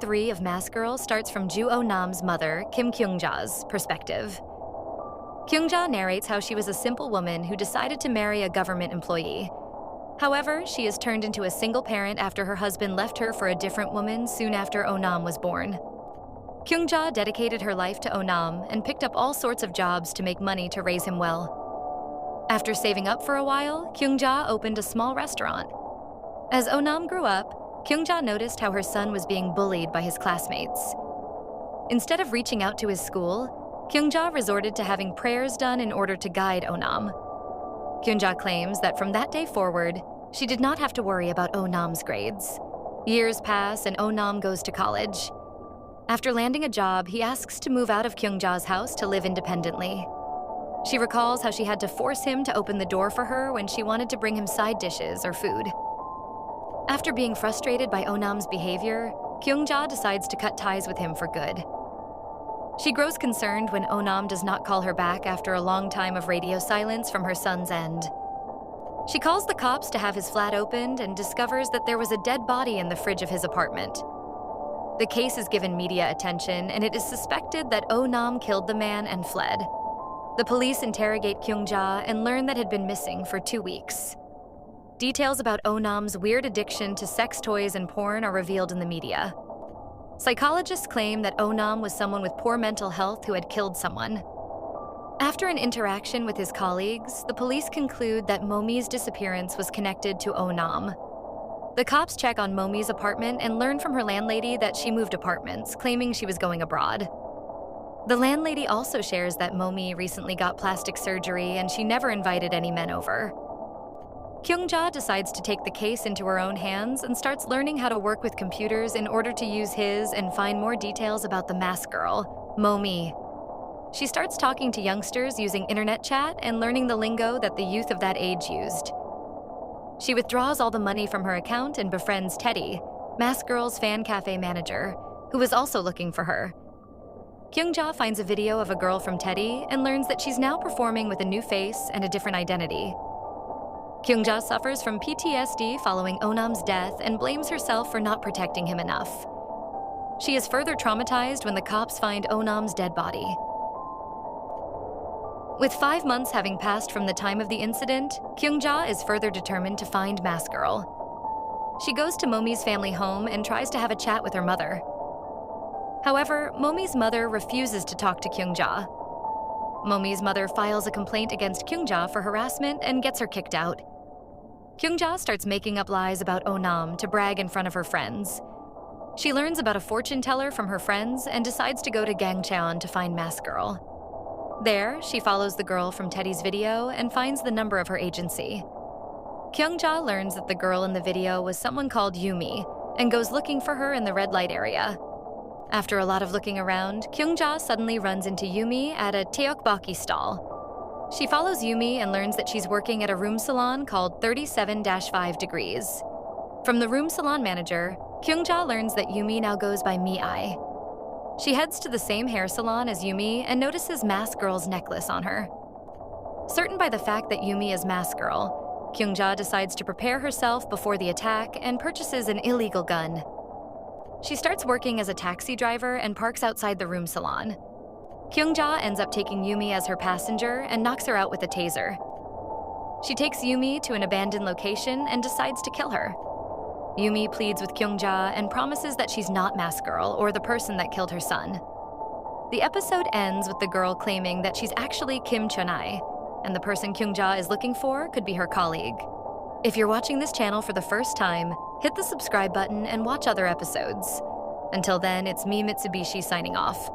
3 of Mask Girl starts from Ju Oh-nam's mother, Kim Kyung-ja's, perspective. Kyung-ja narrates how she was a simple woman who decided to marry a government employee. However, she is turned into a single parent after her husband left her for a different woman soon after Oh-nam was born. Kyung-ja dedicated her life to Oh-nam and picked up all sorts of jobs to make money to raise him well. After saving up for a while, Kyung-ja opened a small restaurant. As Oh-nam grew up, Kyung-ja noticed how her son was being bullied by his classmates. Instead of reaching out to his school, Kyung-ja resorted to having prayers done in order to guide Oh-nam. Kyung-ja claims that from that day forward, she did not have to worry about Oh-nam's grades. Years pass and Oh-nam goes to college. After landing a job, he asks to move out of Kyung-ja's house to live independently. She recalls how she had to force him to open the door for her when she wanted to bring him side dishes or food. After being frustrated by Oh-nam's behavior, Kyung-ja decides to cut ties with him for good. She grows concerned when Oh-nam does not call her back after a long time of radio silence from her son's end. She calls the cops to have his flat opened and discovers that there was a dead body in the fridge of his apartment. The case is given media attention, and it is suspected that Oh-nam killed the man and fled. The police interrogate Kyung-ja and learn that had been missing for 2 weeks. Details about Oh-nam's weird addiction to sex toys and porn are revealed in the media. Psychologists claim that Oh-nam was someone with poor mental health who had killed someone. After an interaction with his colleagues, the police conclude that Momi's disappearance was connected to Oh-nam. The cops check on Momi's apartment and learn from her landlady that she moved apartments, claiming she was going abroad. The landlady also shares that Momi recently got plastic surgery and she never invited any men over. Kyung-ja decides to take the case into her own hands and starts learning how to work with computers in order to use his and find more details about the mask girl, Momi. She starts talking to youngsters using internet chat and learning the lingo that the youth of that age used. She withdraws all the money from her account and befriends Teddy, Mask Girl's fan cafe manager, who is also looking for her. Kyung-ja finds a video of a girl from Teddy and learns that she's now performing with a new face and a different identity. Kyung-ja suffers from PTSD following Oh-nam's death and blames herself for not protecting him enough. She is further traumatized when the cops find Oh-nam's dead body. With 5 months having passed from the time of the incident, Kyung-ja is further determined to find Mask Girl. She goes to Momi's family home and tries to have a chat with her mother. However, Momi's mother refuses to talk to Kyung-ja. Momi's mother files a complaint against Kyung-ja for harassment and gets her kicked out. Kyung-ja starts making up lies about Oh-nam to brag in front of her friends. She learns about a fortune teller from her friends and decides to go to Gangcheon to find Mask Girl. There, she follows the girl from Teddy's video and finds the number of her agency. Kyung-ja learns that the girl in the video was someone called Yumi and goes looking for her in the red light area. After a lot of looking around, Kyung-ja suddenly runs into Yumi at a Taeokbokki stall. She follows Yumi and learns that she's working at a room salon called 37-5 Degrees. From the room salon manager, Kyung-ja learns that Yumi now goes by Mi-ai. She heads to the same hair salon as Yumi and notices Mask Girl's necklace on her. Certain by the fact that Yumi is Mask Girl, Kyung-ja decides to prepare herself before the attack and purchases an illegal gun. She starts working as a taxi driver and parks outside the room salon. Kyung-ja ends up taking Yumi as her passenger and knocks her out with a taser. She takes Yumi to an abandoned location and decides to kill her. Yumi pleads with Kyung-ja and promises that she's not Mask Girl or the person that killed her son. The episode ends with the girl claiming that she's actually Kim Chun-ai, and the person Kyung-ja is looking for could be her colleague. If you're watching this channel for the first time, hit the subscribe button and watch other episodes. Until then, it's me, Mitsubishi, signing off.